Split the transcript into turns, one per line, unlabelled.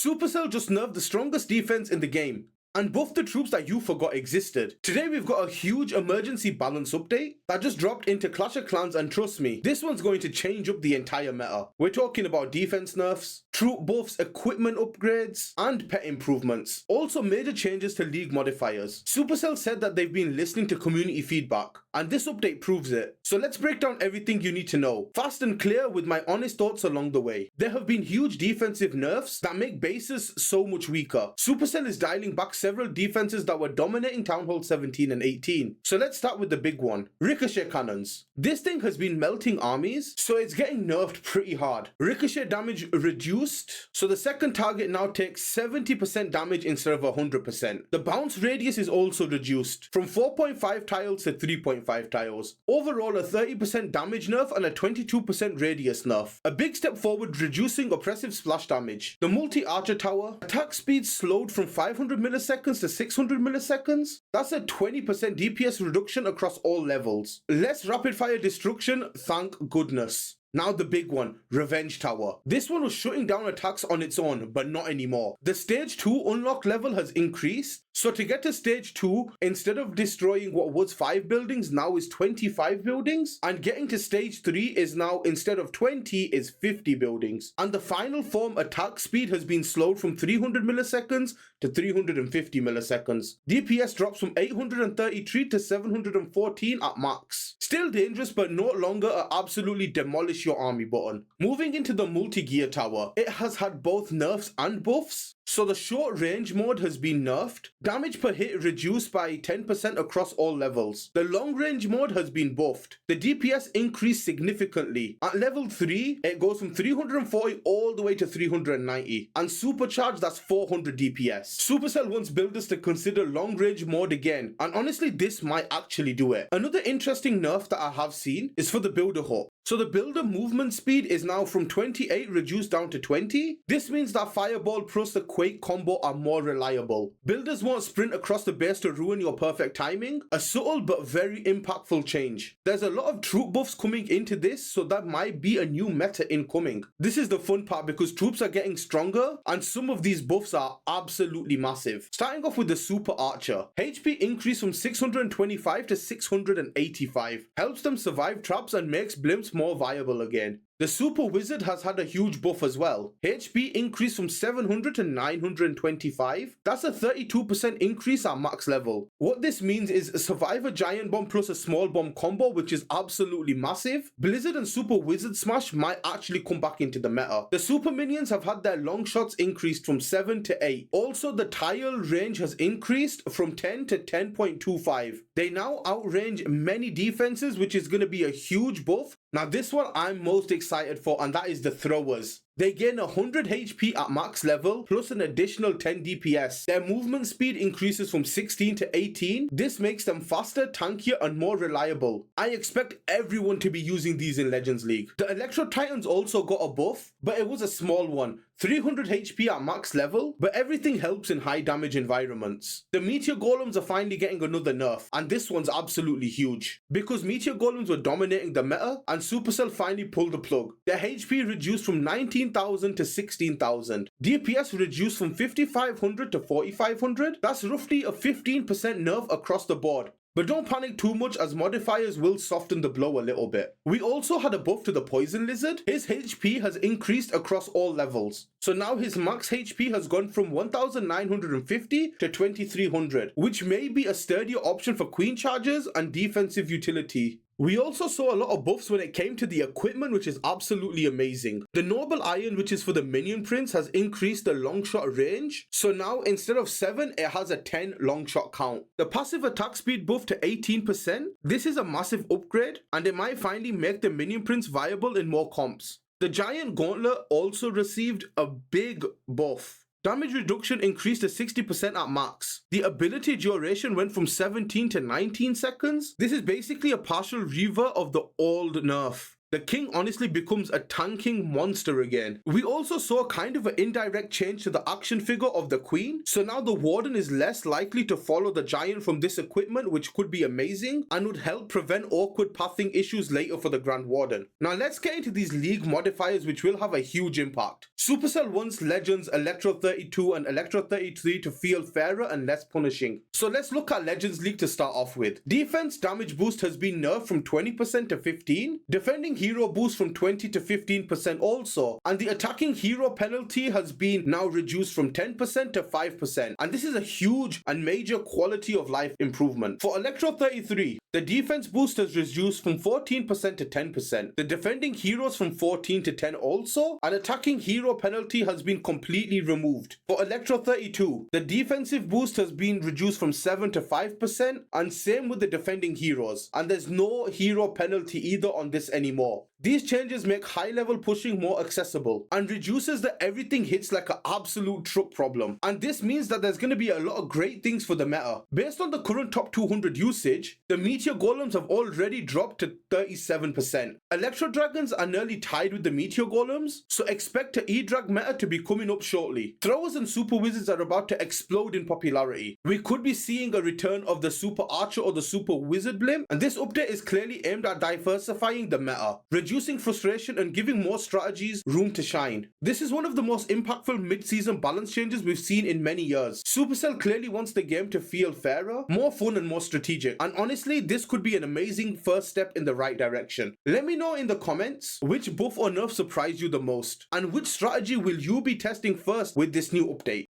Supercell just nerfed the strongest defense in the game and buffed the troops that you forgot existed. Today we've got a huge emergency balance update that just dropped into Clash of Clans, and trust me, this one's going to change up the entire meta. We're talking about defense nerfs, troop buffs, equipment upgrades, and pet improvements. Also major changes to league modifiers. Supercell said that they've been listening to community feedback, and this update proves it. So let's break down everything you need to know, fast and clear with my honest thoughts along the way. There have been huge defensive nerfs that make bases so much weaker. Supercell is dialing back several defenses that were dominating Town Hall 17 and 18. So let's start with the big one, Ricochet Cannons. This thing has been melting armies, so it's getting nerfed pretty hard. Ricochet damage reduced, so the second target now takes 70% damage instead of 100%. The bounce radius is also reduced from 4.5 tiles to 3.5 tiles. Overall, a 30% damage nerf and a 22% radius nerf. A big step forward, reducing oppressive splash damage. The multi-archer tower, attack speed slowed from 500 milliseconds to 600 milliseconds. That's a 20% DPS reduction across all levels. Less rapid fire destruction, thank goodness. Now the big one, Revenge Tower. This one was shutting down attacks on its own, but not anymore. The stage 2 unlock level has increased, so to get to stage 2, instead of destroying what was 5 buildings, now is 25 buildings, and getting to stage 3 is now, instead of 20, is 50 buildings. And the final form attack speed has been slowed from 300 milliseconds to 350 milliseconds. DPS drops from 833 to 714 at max. Still dangerous, but no longer a absolutely demolish your army button. Moving into the multi-gear tower, it has had both nerfs and buffs. So the short range mode has been nerfed, damage per hit reduced by 10% across all levels. The long range mode has been buffed. The DPS increased significantly. At level 3, it goes from 340 all the way to 390. And supercharged, that's 400 DPS. Supercell wants builders to consider long range mode again, and honestly this might actually do it. Another interesting nerf that I have seen is for the builder hook. So the builder movement speed is now from 28 reduced down to 20. This means that Fireball plus the Quake combo are more reliable. Builders won't sprint across the base to ruin your perfect timing. A subtle but very impactful change. There's a lot of troop buffs coming into this, so that might be a new meta incoming. This is the fun part because troops are getting stronger and some of these buffs are absolutely massive. Starting off with the Super Archer. HP increase from 625 to 685. Helps them survive traps and makes blimps more viable again. The Super Wizard has had a huge buff as well. HP increased from 700 to 925. That's a 32% increase at max level. What this means is survive a giant bomb plus a small bomb combo, which is absolutely massive. Blizzard and Super Wizard Smash might actually come back into the meta. The Super Minions have had their long shots increased from 7 to 8. Also, the tile range has increased from 10 to 10.25. They now outrange many defenses, which is going to be a huge buff. Now this one I'm most excited for, and that is the Throwers. They gain 100 HP at max level plus an additional 10 DPS. Their movement speed increases from 16 to 18. This makes them faster, tankier, and more reliable. I expect everyone to be using these in Legends League. The Electro Titans also got a buff, but it was a small one. 300 HP at max level, but everything helps in high damage environments. The Meteor Golems are finally getting another nerf, and this one's absolutely huge. Because Meteor Golems were dominating the meta, and Supercell finally pulled the plug. Their HP reduced from 19,000 to 16,000. DPS reduced from 5,500 to 4,500. That's roughly a 15% nerf across the board. But don't panic too much, as modifiers will soften the blow a little bit. We also had a buff to the Poison Lizard. His HP has increased across all levels. So now his max HP has gone from 1,950 to 2,300, which may be a sturdier option for queen chargers and defensive utility. We also saw a lot of buffs when it came to the equipment, which is absolutely amazing. The Noble Iron, which is for the Minion Prince, has increased the long shot range. So now instead of 7, it has a 10 long shot count. The passive attack speed buff to 18%. This is a massive upgrade, and it might finally make the Minion Prince viable in more comps. The Giant Gauntlet also received a big buff. Damage reduction increased to 60% at max. The ability duration went from 17 to 19 seconds. This is basically a partial revert of the old nerf. the king honestly becomes a tanking monster again. We also saw kind of an indirect change to the action figure of the queen, so now the warden is less likely to follow the giant from this equipment, which could be amazing and would help prevent awkward pathing issues later for the Grand Warden. Now let's get into these league modifiers which will have a huge impact. Supercell wants Legends Electro 32 and Electro 33 to feel fairer and less punishing. So let's look at Legends League to start off with. Defense damage boost has been nerfed from 20% to 15%, defending hero boost from 20 to 15% also, and the attacking hero penalty has been now reduced from 10% to 5%, and this is a huge and major quality of life improvement. For Electro 33, the defense boost has reduced from 14% to 10%, the defending heroes from 14 to 10 also, and attacking hero penalty has been completely removed. For Electro 32, the defensive boost has been reduced from 7 to 5%, and same with the defending heroes, and there's no hero penalty either on this anymore. These changes make high level pushing more accessible and reduces the everything hits like an absolute truck problem, and this means that there's going to be a lot of great things for the meta. Based on the current top 200 usage, the Meteor Golems have already dropped to 37%. Electro Dragons are nearly tied with the Meteor Golems, so expect the E-Drag meta to be coming up shortly. Throwers and Super Wizards are about to explode in popularity. We could be seeing a return of the Super Archer or the Super Wizard blimp, and this update is clearly aimed at diversifying the meta, reducing frustration and giving more strategies room to shine. This is one of the most impactful mid-season balance changes we've seen in many years. Supercell clearly wants the game to feel fairer, more fun and more strategic, and honestly this could be an amazing first step in the right direction. Let me know in the comments which buff or nerf surprised you the most, and which strategy will you be testing first with this new update.